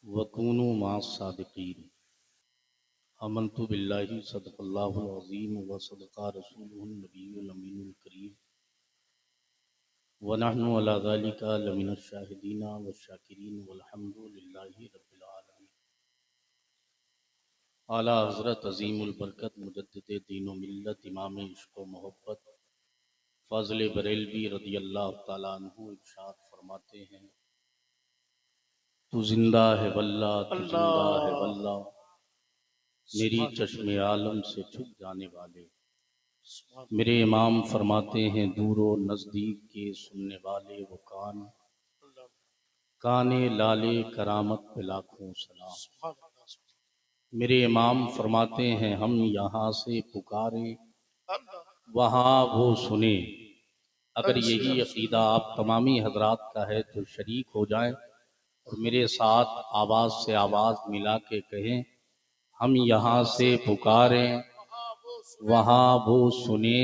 वकूनू मास सादिकीन। आमन्तु बिल्लाहि सदक़ल्लाहुल अज़ीम व सदक़ा रसूलुहुन नबियुल अमीनुल करीम व नहनु अला ज़ालिका लमिनश शाहिदीन व शाकिरीन वल्हम्दुलिल्लाहि रब्बिल आलमीन। आला हज़रत अज़ीमुल बरकत मुजद्दिद दीन व मिल्लत इमाम इश्क़ व मोहब्बत फ़ाज़िल बरेलवी रज़ियल्लाहु तआला अन्हु इरशाद फरमाते हैं, तू जिंदा है वल्लाह, तू जिंदा है वल्लाह, मेरी चश्मे आलम से छुप जाने वाले। मेरे इमाम फरमाते हैं, दूरो नज़दीक के सुनने वाले वो काने लाले करामत पे लाखों सलाम। मेरे इमाम फरमाते हैं, हम यहाँ से पुकारे वहाँ वो सुने। अगर यही अकीदा आप तमामी हजरात का है तो शरीक हो जाएं और मेरे साथ आवाज़ से आवाज़ मिला के कहें, हम यहाँ से पुकारें वहाँ वो सुने।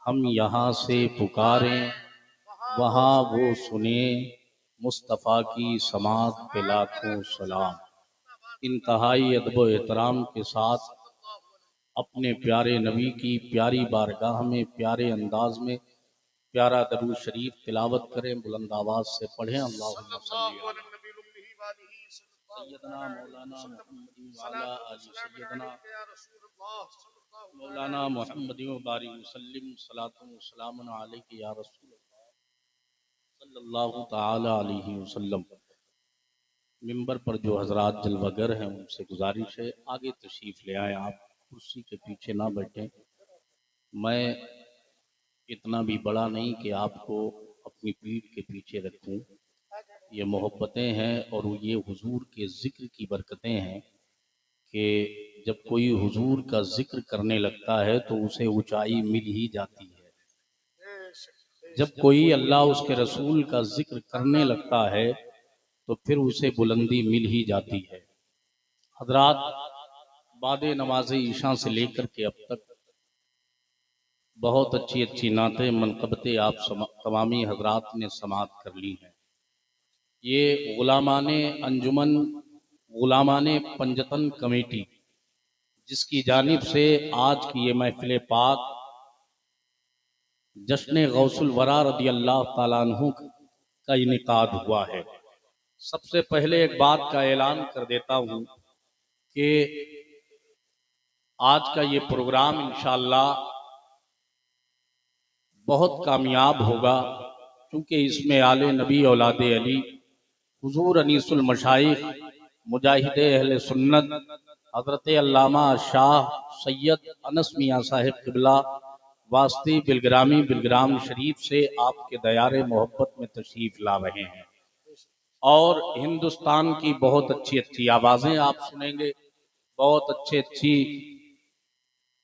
हम यहाँ से पुकारें वहाँ वो सुने। मुस्तफ़ा की समात पे लाखों सलाम। इंतहाई अदब व एहतराम के साथ अपने प्यारे नबी की प्यारी बारगाह में प्यारे अंदाज में प्यारा दरूद शरीफ तिलावत करें, बुलंद आवाज से पढ़ें। अल्लाहुम्मा सल्ली अला सय्यदना मौलाना मुहम्मद व अला आलि सय्यदना मौलाना मुहम्मद व बारिक वसल्लिम सलातु व सलामुन अलैका या रसूल अल्लाह सल्लल्लाहु तआला अलैहि वसल्लम। मिंबर पर जो हजरात जलवागर हैं उनसे गुजारिश है आगे तशरीफ ले आए, आप कुर्सी के पीछे ना बैठें। मैं इतना भी बड़ा नहीं कि आपको अपनी पीठ के पीछे रखूं। ये मोहब्बतें हैं और ये हुजूर के ज़िक्र की बरकतें हैं कि जब कोई हुजूर का जिक्र करने लगता है तो उसे ऊंचाई मिल ही जाती है। जब कोई अल्लाह उसके रसूल का जिक्र करने लगता है तो फिर उसे बुलंदी मिल ही जाती है। हजरात, बाद नमाज ईशा से लेकर के अब तक बहुत अच्छी अच्छी नातें मनक़बतें आप तमामी हजरात ने समात कर ली हैं। ये गुलामाने अंजुमन गुलामाने पंजतन कमेटी जिसकी जानिब से आज की ये महफिल पाक जश्न गौसुल वरा रज़ियल्लाहु ताला अन्हु का इनेकाद हुआ है। सबसे पहले एक बात का ऐलान कर देता हूँ कि आज का ये प्रोग्राम इंशाअल्लाह बहुत कामयाब होगा, क्योंकि इसमें आले नबी औलादे अली हुजूर अनीसुल मशाइख मुजाहिद अहले सुन्नत हजरत अल्लामा शाह सैयद अनस मियां साहिब क़िबला वास्ती बिलग्राम शरीफ से आपके दयारे मोहब्बत में तशरीफ ला रहे हैं और हिंदुस्तान की बहुत अच्छी अच्छी आवाज़ें आप सुनेंगे, बहुत अच्छी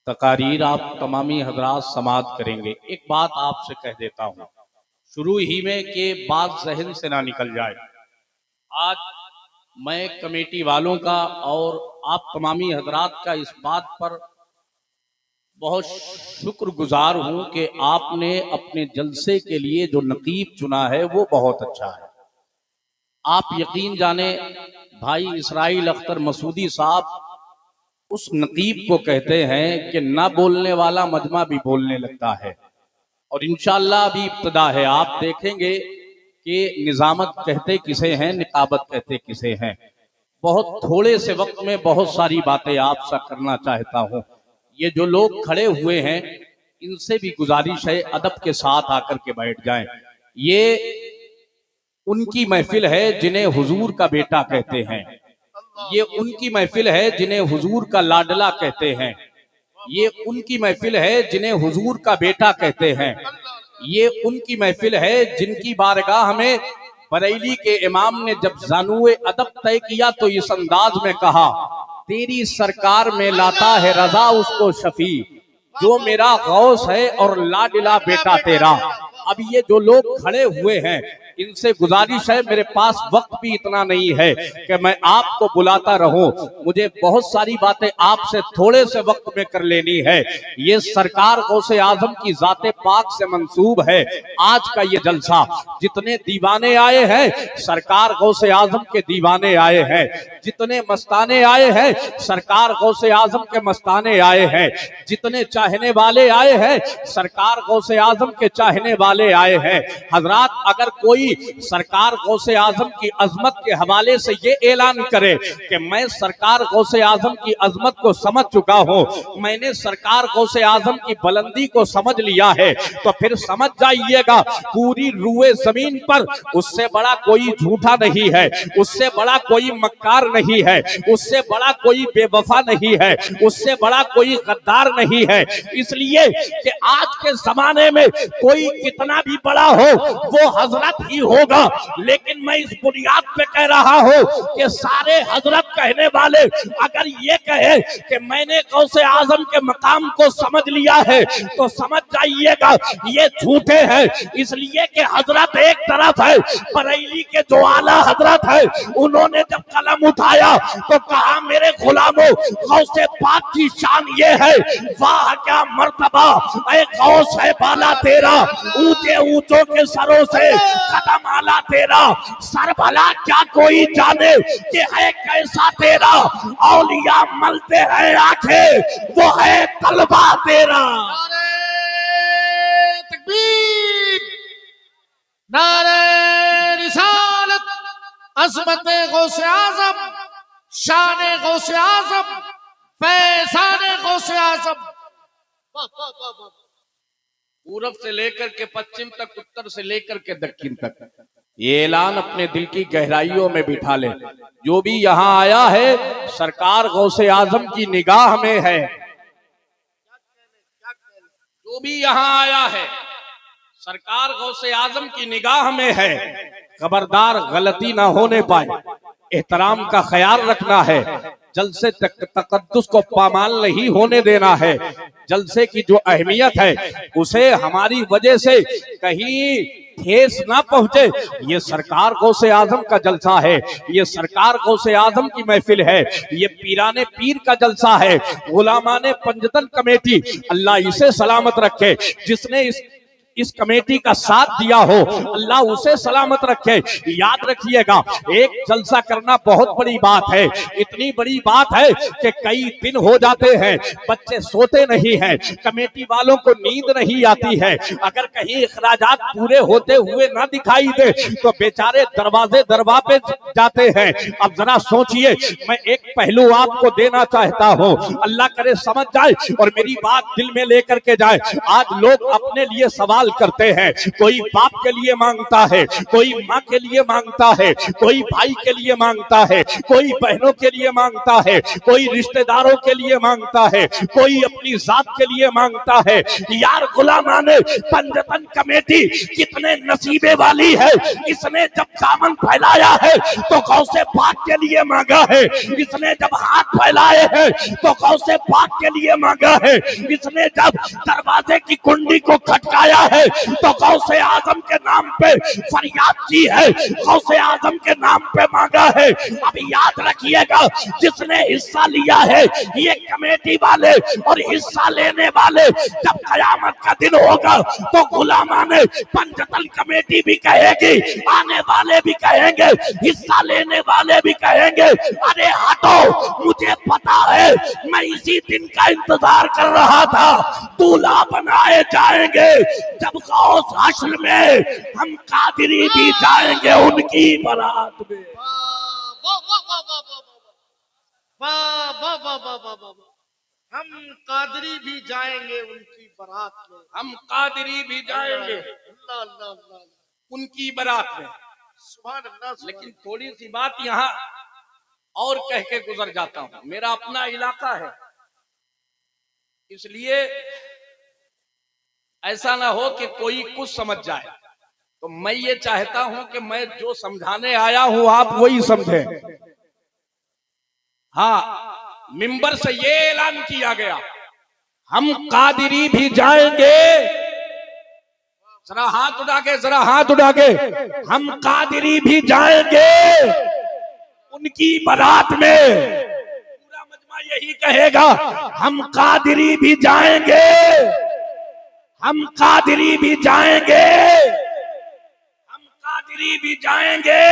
तकारीर आप तमामी हजरात समात करेंगे। एक बात आपसे कह देता हूँ शुरू ही में कि बात जहन से ना निकल जाए। आज मैं कमेटी वालों का और आप तमामी हजरात का इस बात पर बहुत शुक्रगुजार हूं कि आपने अपने जलसे के लिए जो नकीब चुना है वो बहुत अच्छा है। आप यकीन जाने भाई इसराइल अख्तर मसूदी साहब उस नकीब को कहते हैं कि ना बोलने वाला मजमा भी बोलने लगता है और इंशाअल्लाह अभी इब्तिदा है। आप देखेंगे कि निजामत कहते किसे हैं, निकाबत कहते किसे हैं। बहुत थोड़े से वक्त में बहुत सारी बातें आपसे करना चाहता हूँ। ये जो लोग खड़े हुए हैं इनसे भी गुजारिश है अदब के साथ आकर के बैठ जाएं। ये उनकी महफिल है जिन्हें हुजूर का बेटा कहते हैं, ये उनकी महफिल है जिन्हें हुजूर का लाडला कहते हैं, ये उनकी महफिल है जिन्हें हुजूर का बेटा कहते हैं, ये उनकी महफिल है जिनकी बारगाह में बरेली के इमाम ने जब जानुए अदब तय किया तो इस अंदाज में कहा, तेरी सरकार में लाता है रजा उसको शफी, जो मेरा गौस है और लाडला बेटा तेरा। अब ये जो लोग खड़े हुए हैं इनसे गुजारिश है, मेरे पास वक्त भी इतना नहीं है कि मैं आपको बुलाता रहूं, मुझे बहुत सारी बातें आपसे थोड़े से वक्त में कर लेनी है। ये सरकार गौसे आजम की जाते पाक से मंसूब है। आज का ये जलसा, जितने दीवाने आए हैं सरकार गौसे आजम के दीवाने आए हैं, जितने मस्ताने आए हैं सरकार गौसे आजम के मस्ताने आए हैं, जितने चाहने वाले आए हैं सरकार गौसे आजम के चाहने वाले आए हैं। हजरात, अगर कोई सरकार गौसे आजम की अजमत के हवाले से ये ऐलान करे कि मैं सरकार गौसे आजम की अजमत को समझ चुका हूं, मैंने सरकार गौसे आजम की बुलंदी को समझ लिया है, तो फिर समझ जाइएगा पूरी रूए जमीन पर उससे बड़ा कोई झूठा नहीं है, उससे बड़ा कोई मक्कार नहीं है, उससे बड़ा कोई बेवफा नहीं है, उससे बड़ा कोई गद्दार नहीं है। इसलिए कि आज के जमाने में कोई कितना भी बड़ा हो वो हजरत ही होगा, लेकिन मैं इस बुनियाद पे कह रहा हूं कि सारे हजरत कहने वाले अगर ये कहे कि मैंने गौसे आजम के मकाम को समझ लिया है तो समझ जाइएगा ये झूठे हैं। इसलिए कि हजरत एक तरफ है, बरेली के जो आला हजरत है उन्होंने जब कलम उठाया तो कहा मेरे गुलामों गौसे पाक की शान ये है, वाह क्या मर्तबा ऐ गौस है बाला तेरा, ऊंचे ऊंचों के सरों से कदम आला तेरा, सर भला क्या कोई जाने कि है कैसा तेरा, औलिया मलते हैं आंखें वो है तलवा तेरा। नारे तकबीर, नारे रिसालत, अज़मत गौसे आज़म, शान गौसे आज़म, फैज़ान गौसे आज़म। पूरब से लेकर के पश्चिम तक, उत्तर से लेकर के दक्षिण तक ये ऐलान अपने दिल की गहराइयों में बिठा ले, जो भी यहाँ आया है सरकार गौसे आजम की निगाह में है। जो भी यहाँ आया है सरकार गौसे आजम की निगाह में है। खबरदार गलती ना होने पाए, एहतराम का ख्याल रखना है, जलसे तकद्दुस को पामाल नहीं होने देना है। जलसे की जो अहमियत है उसे हमारी वजह से कहीं ठेस ना पहुंचे। ये सरकार गौसे आजम का जलसा है, ये सरकार गौसे आजम की महफिल है, ये पीराने पीर का जलसा है। गुलामाने पंजतन कमेटी अल्लाह इसे सलामत रखे, जिसने इस कमेटी का साथ दिया हो अल्लाह उसे सलामत रखे। याद रखिएगा एक जलसा करना बहुत बड़ी बात है, इतनी बड़ी बात है कि कई दिन हो जाते हैं बच्चे सोते नहीं हैं, कमेटी वालों को नींद नहीं आती है। अगर कहीं इखराजात पूरे होते हुए ना दिखाई दे तो बेचारे दरवाजे दरवाजे जाते हैं। अब जरा सोचिए, मैं एक पहलू आपको देना चाहता हूँ, अल्लाह करे समझ जाए और मेरी बात दिल में लेकर के जाए। आज लोग अपने लिए सवाल करते हैं, कोई बाप के लिए मांगता है, कोई माँ के लिए मांगता है, कोई भाई के लिए मांगता है, कोई बहनों के लिए मांगता है, कोई रिश्तेदारों के लिए मांगता है, कोई अपनी जात के लिए मांगता है। यार गुलामाने पंजतन कमेटी कितने नसीबे वाली है, इसने जब दामन फैलाया है तो गौसे पाक के लिए मांगा है, इसने जब हाथ फैलाए हैं तो गौसे पाक के लिए मांगा है, इसने जब दरवाजे की कुंडी को खटकाया है तो गौसे आजम के नाम पे फरियाद की है, गौसे आजम के नाम पे मांगा है। अब याद रखिएगा जिसने हिस्सा लिया है ये कमेटी वाले और हिस्सा लेने वाले, जब कयामत का दिन होगा तो गुलामाने पंजतन कमेटी भी कहेगी, आने वाले भी कहेंगे, हिस्सा लेने वाले भी कहेंगे, अरे हटो मुझे पता है मैं इसी दिन का इंतजार कर रहा था, दूल्हा बनाए जाएंगे जब गौस हश्र में, हम कादरी भी जाएंगे उनकी बारात में। हम कादरी भी जाएंगे उनकी बारात में, हम कादरी भी जाएंगे अल्लाह अल्लाह अल्लाह, उनकी बारात में। सुभान अल्लाह। लेकिन थोड़ी सी बात यहाँ और कह के गुजर जाता हूं, मेरा अपना इलाका है, इसलिए ऐसा ना हो कि कोई कुछ समझ जाए। तो मैं ये चाहता हूं कि मैं जो समझाने आया हूं आप वही समझें। हाँ, मिंबर से ये ऐलान किया गया हम कादिरी भी जाएंगे ذرا ہاتھ اٹھا کے، ذرا ہاتھ اٹھا کے، ہم قادری بھی جائیں گے ان کی بارات میں. پورا مجمع یہی کہے گا، ہم قادری بھی جائیں گے، ہم قادری بھی جائیں گے، ہم قادری بھی جائیں گے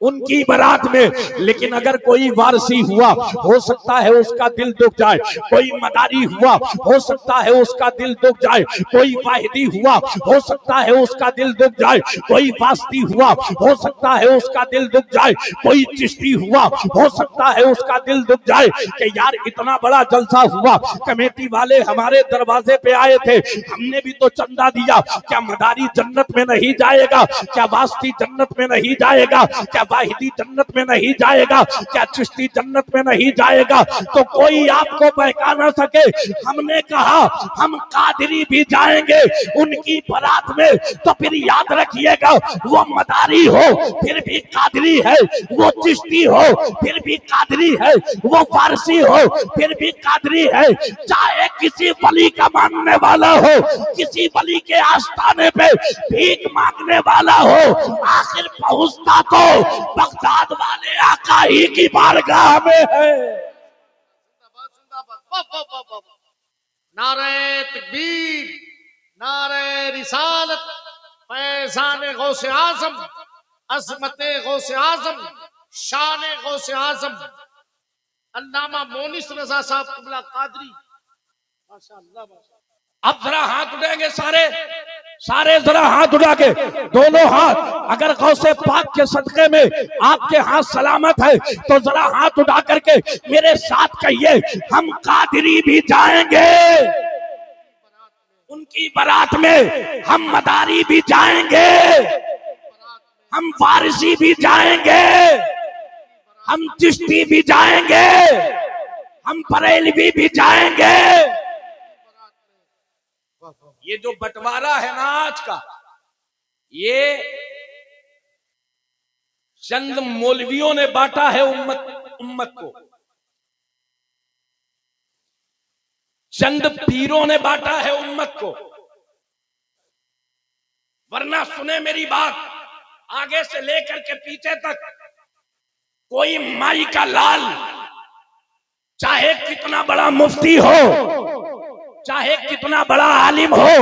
ان کی بارات میں. لیکن اگر کوئی وارثی ہوا، ہو سکتا ہے اس کا دل دکھ جائے. کوئی مداری ہوا، ہو سکتا ہے اس کا دل دکھ جائے. کوئی واحدی ہوا، ہو سکتا ہے اس کا دل دکھ جائے. کوئی واسطی ہوا، ہو سکتا ہے اس کا دل دکھ جائے. کوئی چشتی ہوا، ہو سکتا ہے اس کا دل دکھ جائے کہ یار اتنا بڑا جلسہ ہوا، کمیٹی والے ہمارے دروازے پہ آئے تھے، ہم نے بھی تو چندہ دیا، کیا مداری جنت میں نہیں جائے گا؟ کیا واسطی جنت میں نہیں جائے گا؟ کیا واحدی جنت میں نہیں جائے گا؟ کیا چشتی جنت میں نہیں جائے گا؟ تو کوئی آپ کو بہکا نہ سکے. ہم نے کہا ہم قادری بھی جائیں گے ان کی بارات میں. تو پھر یاد رکھیے گا، وہ مداری ہو پھر بھی قادری ہے، وہ چشتی ہو پھر بھی قادری ہے، وہ فارسی ہو پھر بھی قادری ہے. چاہے کسی ولی کا ماننے والا ہو، کسی ولی کے آستانے پہ بھیک مانگنے والا ہو، آخر پہنچتا تو بغداد والے آقا ہی کی بارگاہ میں ہے. نعرہ تکبیر، نعرہ رسالت، فیضان غوث اعظم، عظمت غوث اعظم، شان غوث اعظم علامہ مونس رضا صاحب قبلہ قادری. ماشاء اللہ ماشاء اللہ. اب ذرا ہاتھ اٹھائیں گے سارے ذرا ہاتھ اٹھا کے، دونوں ہاتھ. اگر غوث پاک کے صدقے میں آپ کے ہاتھ سلامت ہے تو ذرا ہاتھ اٹھا کر کے میرے ساتھ کہیے، ہم قادری بھی جائیں گے ان کی بارات میں، ہم مداری بھی جائیں گے، ہم فارسی بھی جائیں گے، ہم چشتی بھی جائیں گے، ہم بریلوی بھی جائیں گے. یہ جو بٹوارا ہے نا آج کا، یہ چند مولویوں نے بانٹا ہے امت کو، چند پیروں نے بانٹا ہے امت کو. ورنہ سنیں میری بات، آگے سے لے کر کے پیچھے تک کوئی مائی کا لال، چاہے کتنا بڑا مفتی ہو، چاہے کتنا بڑا عالم ہو،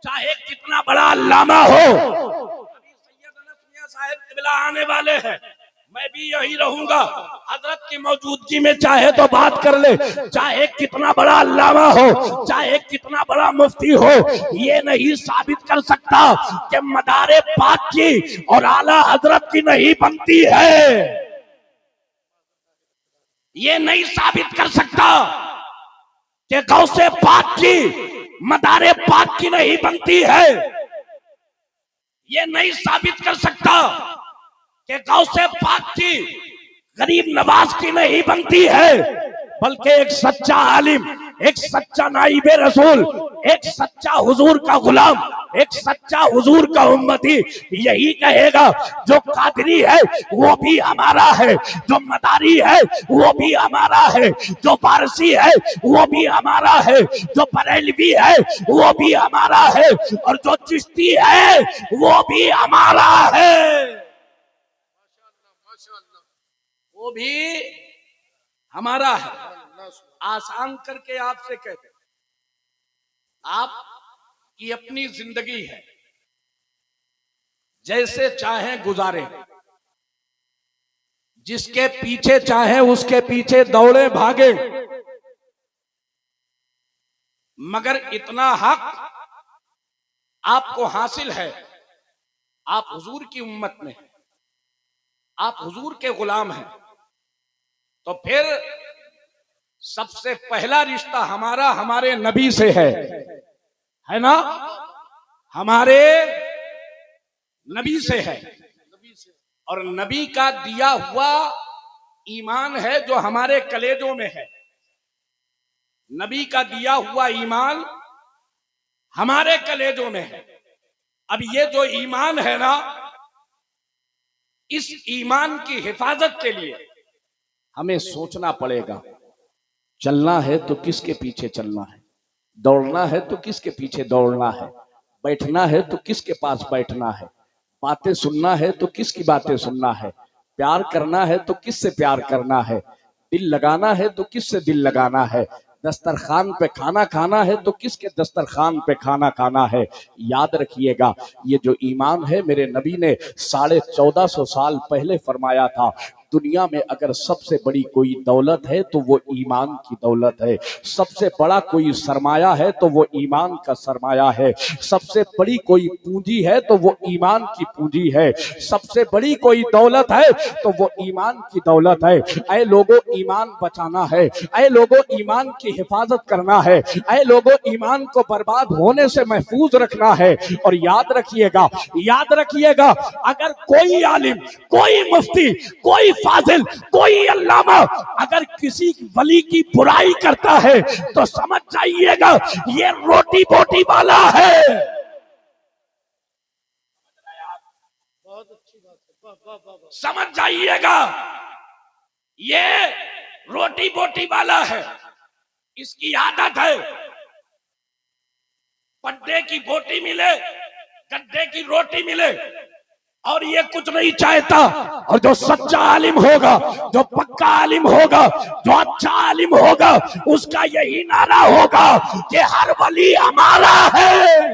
چاہے کتنا بڑا علامہ ہو. ابھی سید انس میاں صاحب قبلہ آنے والے ہیں، میں بھی یہی رہوں گا. حضرت کی موجودگی میں چاہے تو بات کر لے. چاہے کتنا بڑا علامہ ہو، چاہے کتنا بڑا مفتی ہو، یہ نہیں ثابت کر سکتا کہ مدار پاک کی اور اعلیٰ حضرت کی نہیں بنتی ہے. یہ نہیں ثابت کر سکتا کہ غوث پاک کی مدار پاک کی نہیں بنتی ہے. یہ نہیں ثابت کر سکتا کہ غوث پاک کی غریب نواز کی نہیں بنتی ہے. بلکہ ایک سچا عالم، ایک سچا نائب رسول، ایک سچا حضور کا غلام، ایک سچا حضور کا امتی یہی کہے گا، جو قادری ہے وہ بھی ہمارا ہے، جو مداری ہے وہ بھی ہمارا ہے، جو فارسی ہے وہ بھی ہمارا ہے، جو بریلوی ہے وہ بھی ہمارا ہے، اور جو چشتی ہے وہ بھی ہمارا ہے. وہ بھی ہمارا ہے. آسان کر کے آپ سے کہتے ہیں، آپ کی اپنی زندگی ہے، جیسے چاہیں گزاریں، جس کے پیچھے چاہیں اس کے پیچھے دوڑے بھاگے، مگر اتنا حق آپ کو حاصل ہے، آپ حضور کی امت میں ہیں، آپ حضور کے غلام ہیں. تو پھر سب سے پہلا رشتہ ہمارا ہمارے نبی سے ہے نا، ہمارے نبی سے ہے. اور نبی کا دیا ہوا ایمان ہے جو ہمارے کلیجوں میں ہے. نبی کا دیا ہوا ایمان ہمارے کلیجوں میں ہے. اب یہ جو ایمان ہے نا، اس ایمان کی حفاظت کے لیے ہمیں سوچنا پڑے گا. چلنا ہے تو کس کے پیچھے چلنا ہے، دوڑنا ہے تو کس کے پیچھے دوڑنا ہے. बैठना है तो किसके पास बैठना है, बातें सुनना है तो किसकी बातें सुनना है, प्यार करना है तो किससे प्यार करना है, दिल लगाना है तो किससे दिल लगाना है, दस्तरखान पे खाना खाना है तो किसके दस्तरखान पे खाना खाना है। याद रखिएगा, ये जो ईमान है मेरे नबी ने 1450 साल पहले फरमाया था, दुनिया में अगर सबसे बड़ी कोई दौलत है तो वो ईमान की दौलत है, सबसे बड़ा कोई सरमाया है तो वो ईमान का सरमाया है, सबसे बड़ी कोई पूंजी है तो वो ईमान की पूंजी है, सबसे बड़ी कोई दौलत है तो वो ईमान की दौलत है। ऐ लोगों, ईमान बचाना है, ऐ लोगों ईमान की हिफाजत करना है, ऐ लोगों ईमान को बर्बाद होने से महफूज रखना है। और याद रखिएगा, अगर कोई आलिम, कोई मुफ्ती, कोई फाजिल, कोई अल्लामा अगर किसी वली की बुराई करता है तो समझ जाइएगा ये रोटी बोटी वाला है। बहुत अच्छी बात है, वाह वाह वाह वाह। समझ जाइएगा ये रोटी बोटी वाला है, इसकी आदत है पड्डे की बोटी मिले, गड्ढे की रोटी मिले, और ये कुछ नहीं चाहता। और जो सच्चा आलिम होगा, जो पक्का आलिम होगा, जो अच्छा आलिम होगा, उसका यही नारा होगा कि हर वली हमारा है।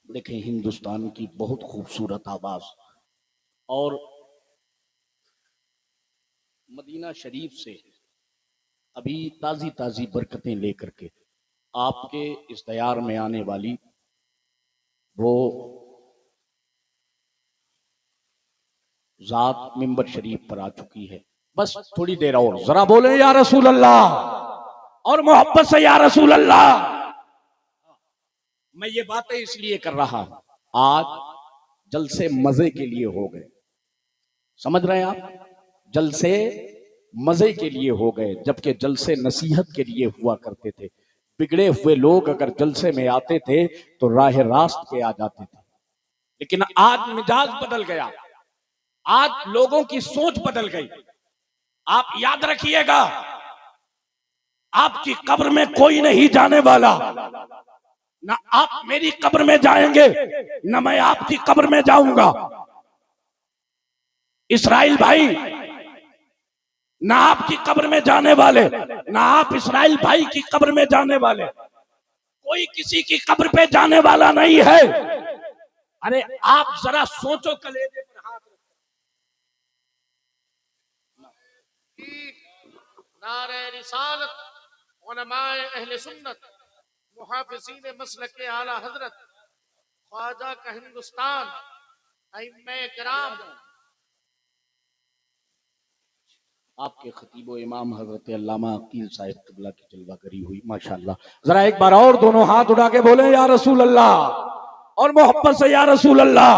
देखें हिंदुस्तान की बहुत खूबसूरत आवाज, और मदीना शरीफ से अभी ताजी ताजी बरकतें लेकर के आपके इस दयार में आने वाली वो जात मिंबर शरीफ पर आ चुकी है। बस थोड़ी देर और जरा बोले या रसूल अल्लाह, और मोहब्बत से या रसूल अल्लाह। मैं ये बातें इसलिए कर रहा हूं, आज जलसे मजे के लिए हो गए, समझ रहे हैं आप, जलसे मजे के लिए हो गए, जबकि जलसे नसीहत के लिए हुआ करते थे। बिगड़े हुए लोग अगर जलसे में आते थे तो राह रास्त पे आ जाते थे, लेकिन आज मिजाज बदल गया, आज लोगों की सोच बदल गई। आप याद रखिएगा, आपकी कब्र में कोई नहीं जाने वाला, ना आप मेरी कब्र में जाएंगे ना मैं आपकी कब्र में जाऊंगा। इस्राइल भाई ना आपकी कब्र में जाने वाले, ना आप इस्राइल भाई की कब्र में जाने वाले, कोई किसी की कब्र पे जाने वाला नहीं है। अरे आप जरा सोचो, कलेजे पर हाथ नारे रिसालत, उलमाए अहले सुन्नत, मुहाफिज़ीन मसलक आला हजरत, ख्वाजा का हिंदुस्तान, अइम्मे किराम, आपके खतीब इमाम हजरत अल्लामा अकील साहिब क़िबला की जलवागरी हुई, माशाअल्लाह। जरा एक बार और दोनों हाथ उठा के बोले या रसूल अल्लाह, और मोहब्बत से या रसूल अल्लाह।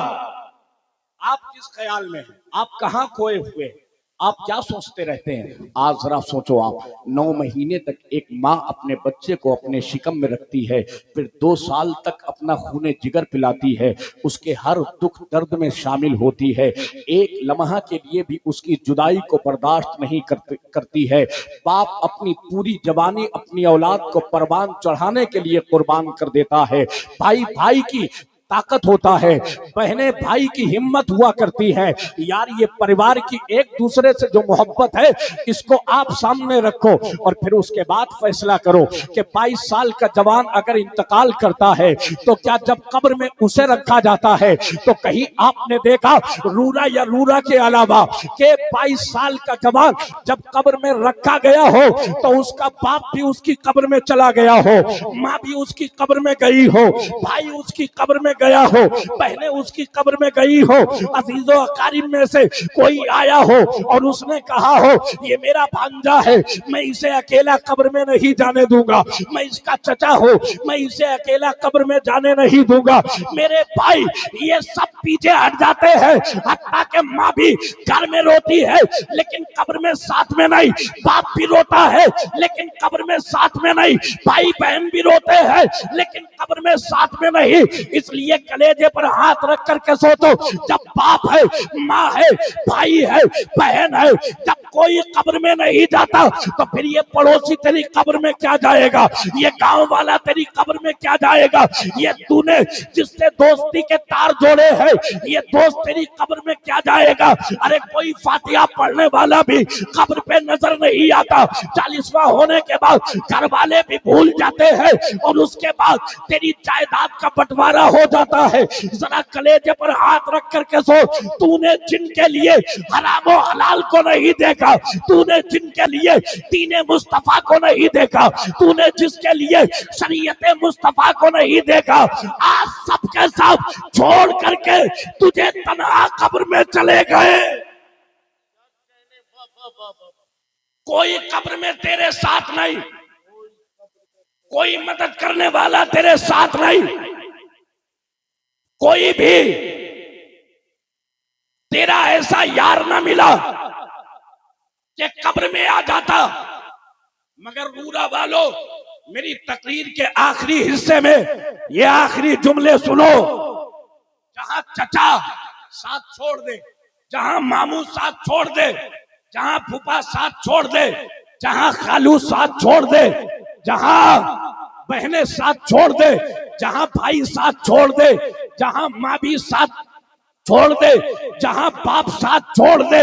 आप किस ख्याल में हैं, आप कहां खोए हुए हैं, आप क्या सोचते रहते हैं? आज जरा सोचो, आप 9 महीने तक एक माँ अपने बच्चे को अपने शिकम में रखती है, फिर 2 साल तक अपना खूने जिगर पिलाती है, उसके हर दुख दर्द में शामिल होती है, एक लम्हा के लिए भी उसकी जुदाई को बर्दाश्त नहीं करती है। बाप अपनी पूरी जवानी अपनी औलाद को परवान चढ़ाने के लिए कुर्बान कर देता है। भाई भाई की ताकत होता है, बहनें भाई की हिम्मत हुआ करती है। यार ये परिवार की एक दूसरे से जो मोहब्बत है, इसको आप सामने रखो और फिर उसके बाद फैसला करो कि 22 साल का जवान अगर इंतकाल करता है तो क्या जब कब्र में उसे रखा जाता है तो कहीं आपने देखा रूरा या रूरा के अलावा कि 22 साल का जवान जब कब्र में रखा गया हो तो उसका बाप भी उसकी कब्र में चला गया हो, माँ भी उसकी कब्र में गई हो, भाई उसकी कब्र में गया हो, बहनें उसकी कब्र में गई हो, अजीजों अकारिब में से कोई आया हो और उसने कहा हो ये मेरा भांजा है, मैं इसे अकेला कब्र में नहीं जाने दूंगा, मैं इसका चचा हूं, मैं इसे अकेला कब्र में जाने नहीं दूंगा। मेरे भाई ये सब पीछे हट जाते हैं, हत्ता के माँ भी घर में रोती है लेकिन कब्र में साथ में नहीं, बाप भी रोता है लेकिन कब्र में साथ में नहीं, भाई बहन भी रोते हैं लेकिन कब्र में साथ में नहीं। इसलिए कलेजे पर हाथ रख करके सोचो, जब बाप है, माँ है, भाई है, बहन है, जब کوئی قبر میں نہیں جاتا تو پھر یہ پڑوسی تیری قبر میں کیا جائے گا؟ یہ گاؤں والا تیری قبر میں کیا جائے گا؟ یہ تو نے جس سے دوستی کے تار جوڑے ہیں یہ دوست تیری قبر میں کیا جائے گا؟ ارے کوئی فاتحہ پڑھنے والا بھی قبر پہ نظر نہیں آتا، 40واں ہونے کے بعد گھر والے بھی بھول جاتے ہیں اور اس کے بعد تیری جائیداد کا بٹوارا ہو جاتا ہے۔ ذرا کلیجے پر ہاتھ رکھ کر کے سو، تو نے جن کے لیے حرام و حلال کو نہیں دیکھا، تو نے جن کے لیے دین مصطفیٰ کو نہیں دیکھا، تو نے جس کے لیے شریعت مصطفیٰ کو نہیں دیکھا، آج سب کے ساتھ چھوڑ کر کے تجھے تنہا قبر میں چلے گئے۔ کوئی قبر میں تیرے ساتھ نہیں، کوئی مدد کرنے والا تیرے ساتھ نہیں، کوئی بھی تیرا ایسا یار نہ ملا کہ قبر میں آ جاتا۔ مگر رورا والو، میری تقریر کے آخری حصے میں یہ آخری جملے سنو۔ جہاں چچا ساتھ چھوڑ دے، جہاں ماموں ساتھ چھوڑ دے، جہاں پھوپا ساتھ چھوڑ دے، جہاں خالو ساتھ چھوڑ دے، جہاں بہنیں ساتھ چھوڑ دے، جہاں بھائی ساتھ چھوڑ دے، جہاں ماں بھی ساتھ چھوڑ دے، جہاں باپ ساتھ چھوڑ دے،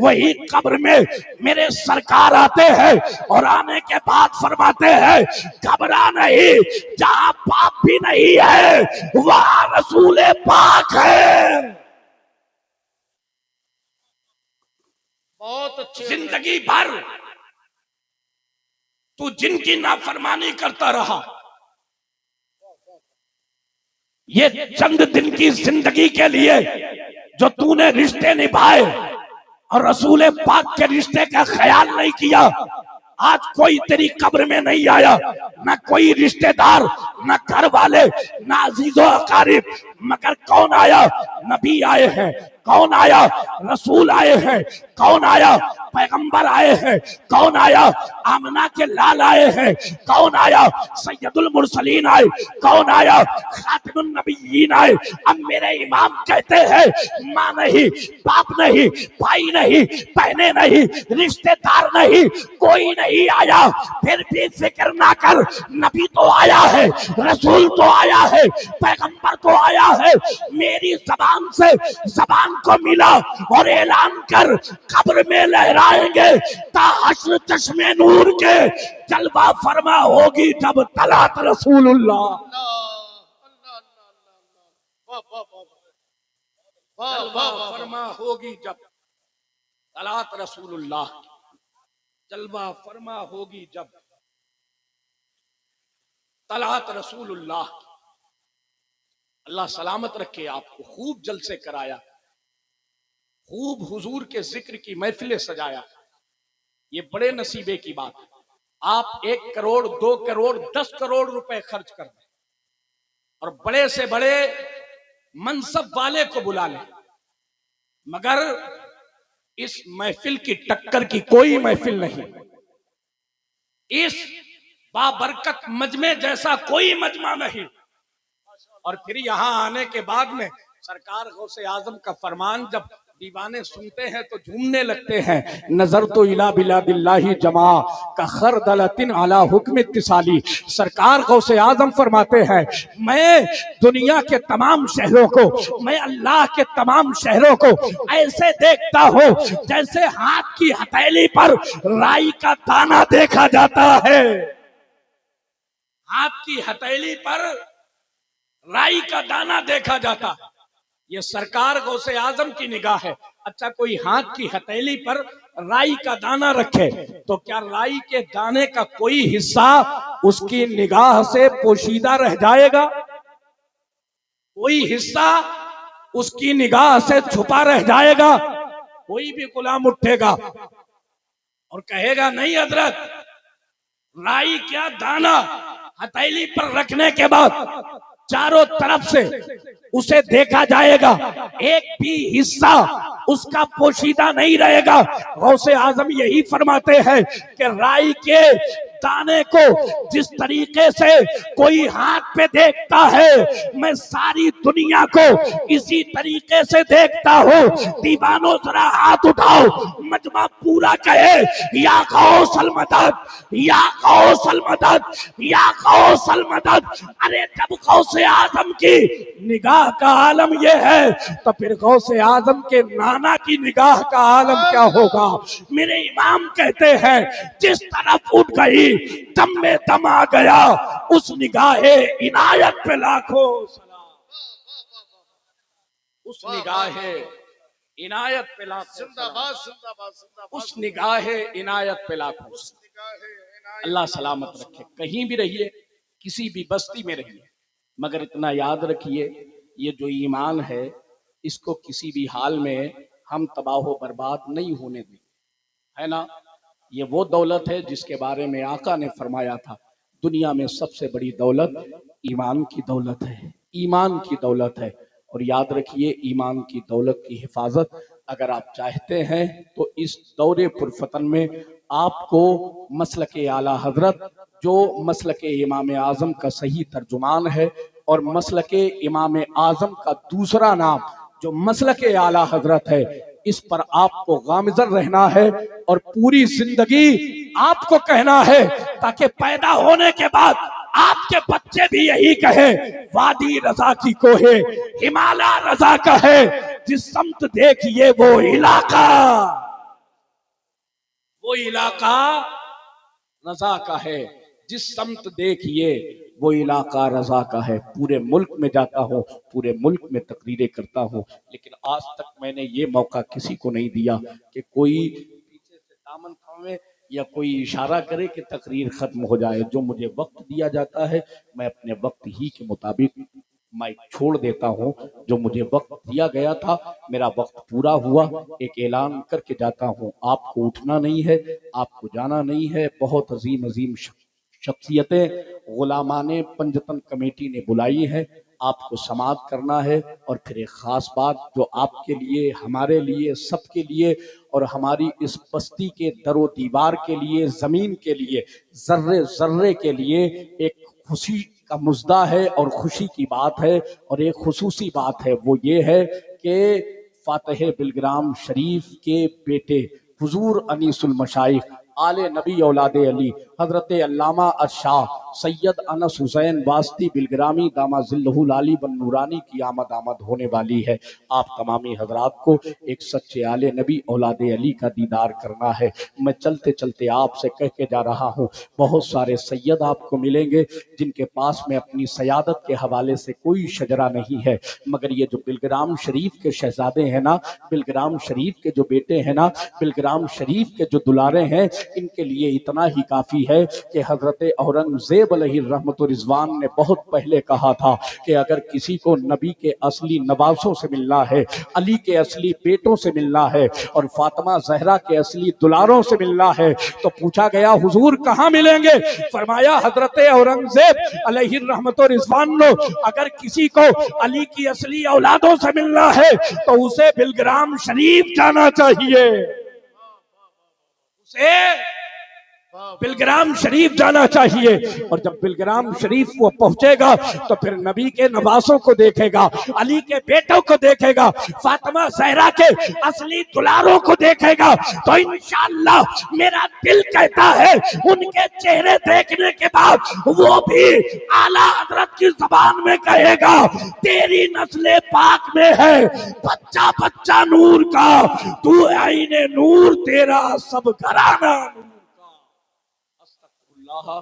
وہی قبر میں میرے سرکار آتے ہیں اور آنے کے بعد فرماتے ہیں گھبرا نہیں، جہاں باپ بھی نہیں ہے وہاں رسول پاک ہے۔ بہت اچھے زندگی بھر تو جن کی نافرمانی کرتا رہا، یہ چند دن کی زندگی کے لیے جو تو نے رشتے نبھائے اور رسول پاک کے رشتے کا خیال نہیں کیا، آج کوئی تیری قبر میں نہیں آیا، نہ کوئی رشتہ دار، نہ گھر والے، نہ عزیز و اقارب، مگر کون آیا؟ نبی آئے ہیں۔ کون آیا؟ رسول آئے ہیں۔ کون آیا؟ پیغمبر آئے ہیں۔ کون آیا؟ آمنہ کے لال آئے ہیں۔ کون آیا؟ سید المرسلین آئے۔ کون آیا؟ خاتم النبیین آئے۔ اب میرے امام کہتے ہیں ماں نہیں، باپ نہیں، بھائی نہیں، بہنیں نہیں، رشتہ دار نہیں، کوئی نہیں آیا، پھر بھی فکر نہ کر، نبی تو آیا ہے، رسول تو آیا ہے، پیغمبر تو آیا ہے، میری زبان سے زبان کو ملا اور اعلان کر، قبر میں لہرائیں گے تا حشر چشم نور کے، جلوہ فرما ہوگی جب طلعت رسول اللہ۔ جلوہ فرما ہوگی جب طلعت رسول اللہ، جلوہ فرما ہوگی جب طلعت رسول اللہ۔ اللہ سلامت رکھے آپ کو، خوب جلسے کرایا، خوب حضور کے ذکر کی محفلیں سجایا، یہ بڑے نصیبے کی بات ہے۔ آپ 1 کروڑ 2 کروڑ 10 کروڑ روپے خرچ کر دیں اور بڑے سے بڑے منصب والے کو بلا لیں، مگر اس محفل کی ٹکر کی کوئی محفل نہیں، اس بابرکت مجمع جیسا کوئی مجمع نہیں۔ اور پھر یہاں آنے کے بعد میں سرکار غوث اعظم کا فرمان جب دیوانے سنتے ہیں تو جھومنے لگتے ہیں، نظر تو الی بلاد اللہ جمع کا خردلۃ علی حکم اتصالی۔ سرکار غوث اعظم فرماتے ہیں میں دنیا کے تمام شہروں کو، میں اللہ کے تمام شہروں کو ایسے دیکھتا ہوں جیسے ہاتھ کی ہتھیلی پر رائی کا دانہ دیکھا جاتا ہے۔ ہاتھ کی ہتھیلی پر رائی کا دانہ دیکھا جاتا ہے، یہ سرکار غوث اعظم کی نگاہ ہے۔ اچھا کوئی ہاتھ کی ہتھیلی پر رائی کا دانہ رکھے تو کیا رائی کے دانے کا کوئی حصہ اس کی نگاہ سے پوشیدہ رہ جائے گا؟ کوئی حصہ اس کی نگاہ سے چھپا رہ جائے گا؟ کوئی بھی غلام اٹھے گا اور کہے گا نہیں حضرت، رائی کیا دانہ ہتھیلی پر رکھنے کے بعد چاروں طرف سے اسے دیکھا جائے گا، ایک بھی حصہ اس کا پوشیدہ نہیں رہے گا۔ غوث اعظم یہی فرماتے ہیں کہ رائی کے دانے کو جس طریقے سے کوئی ہاتھ پہ دیکھتا ہے میں ساری دنیا کو اسی طریقے سے دیکھتا ہوں. دیوانوں ذرا ہاتھ اٹھاؤ, مجمع پورا کہے یا غوث المدد, یا غوث المدد, یا غوث المدد. ارے جب غوث اعظم کی نگاہ کا عالم یہ ہے تو پھر غوث اعظم کے نانا کی نگاہ کا عالم کیا ہوگا. میرے امام کہتے ہیں جس طرف اٹھ گئی دم میں دم آ گیا, اس نگاہ عنایت پہ لاکھوں سلام. اس نگاہ عنایت پہ لاکھوں زندہ باد زندہ باد زندہ باد. اس نگاہ عنایت پہ لاکھوں سلام. اللہ سلامت رکھے. کہیں بھی رہیے, کسی بھی بستی میں رہیے, مگر اتنا یاد رکھیے یہ جو ایمان ہے اس کو کسی بھی حال میں ہم تباہ و برباد نہیں ہونے دیں, ہے نا. یہ وہ دولت ہے جس کے بارے میں آقا نے فرمایا تھا دنیا میں سب سے بڑی دولت ایمان کی دولت ہے, ایمان کی دولت ہے. اور یاد رکھیے ایمان کی دولت کی حفاظت اگر آپ چاہتے ہیں تو اس دور پرفتن میں آپ کو مسلک اعلیٰ حضرت جو مسلک امام اعظم کا صحیح ترجمان ہے اور مسلک امام اعظم کا دوسرا نام جو مسلک اعلیٰ حضرت ہے, اس پر آپ کو گامزن رہنا ہے اور پوری زندگی آپ کو کہنا ہے تاکہ پیدا ہونے کے بعد آپ کے بچے بھی یہی کہیں وادی رضا کی کوہ ہمالا رضا کا ہے, جس سمت دیکھیے وہ علاقہ رضا کا ہے, جس سمت دیکھیے وہ علاقہ رضا کا ہے. پورے ملک میں جاتا ہوں, پورے ملک میں تقریریں کرتا ہوں, لیکن آج تک میں نے یہ موقع کسی کو نہیں دیا کہ کوئی پیچھے سے دامن تھامے یا کوئی اشارہ کرے کہ تقریر ختم ہو جائے. جو مجھے وقت دیا جاتا ہے میں اپنے وقت ہی کے مطابق مائک چھوڑ دیتا ہوں. جو مجھے وقت دیا گیا تھا میرا وقت پورا ہوا, ایک اعلان کر کے جاتا ہوں. آپ کو اٹھنا نہیں ہے, آپ کو جانا نہیں ہے. بہت عظیم عظیم شخصیتیں غلامان پنجتن کمیٹی نے بلائی ہے, آپ کو سماعت کرنا ہے. اور پھر ایک خاص بات جو آپ کے لیے, ہمارے لیے, سب کے لیے اور ہماری اس بستی کے در و دیوار کے لیے, زمین کے لیے, ذرے ذرے کے لیے ایک خوشی کا مژدہ ہے اور خوشی کی بات ہے. اور ایک خصوصی بات ہے, وہ یہ ہے کہ فاتح بلگرام شریف کے بیٹے حضور انیس المشائخ آل نبی اولاد علی حضرت علامہ ارشاد سید انس حسین واسطی بلگرامی دامہ ظلہ العالی بن نورانی کی آمد ہونے والی ہے. آپ تمامی حضرات کو ایک سچے آل نبی اولاد علی کا دیدار کرنا ہے. میں چلتے چلتے آپ سے کہہ کے جا رہا ہوں, بہت سارے سید آپ کو ملیں گے جن کے پاس میں اپنی سیادت کے حوالے سے کوئی شجرہ نہیں ہے, مگر یہ جو بلگرام شریف کے شہزادے ہیں نا, بلگرام شریف کے جو بیٹے ہیں نا, بلگرام شریف کے جو دلارے ہیں, ان کے لیے اتنا ہی کافی ہے کہ حضرت اورنگزیب علیہ الرحمت و رضوان نے بہت پہلے کہا تھا کہ اگر کسی کو نبی کے اصلی نواسوں سے ملنا ہے, علی کے اصلی بیٹوں سے ملنا ہے اور فاطمہ زہرا کے اصلی دلاروں سے ملنا ہے تو پوچھا گیا حضور کہاں ملیں گے؟ فرمایا حضرت اورنگزیب علیہ الرحمت و رضوان نے اگر کسی کو علی کی اصلی اولادوں سے ملنا ہے تو اسے بلگرام شریف جانا چاہیے, اسے بلگرام شریف جانا چاہیے. اور جب بلگرام شریف وہ پہنچے گا تو پھر نبی کے نواسوں کو دیکھے گا, علی کے بیٹوں کو دیکھے گا, فاطمہ زہرا کے اصلی دلاروں کو دیکھے گا, تو انشاءاللہ میرا دل کہتا ہے ان کے چہرے دیکھنے کے بعد وہ بھی اعلیٰ حضرت کی زبان میں کہے گا تیری نسل پاک میں ہے بچہ بچہ نور کا, تو عین نور, تیرا سب گھرانہ اللہ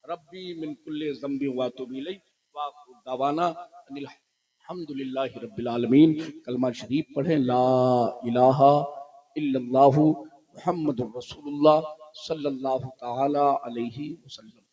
ربی من کل ذنب واتوب الیہ واخر دعوانا ان الحمدللہ رب العالمین. کلمہ شریف پڑھیں, لا الہ الا اللہ محمد الرسول اللہ صلی اللہ تعالی علیہ وسلم.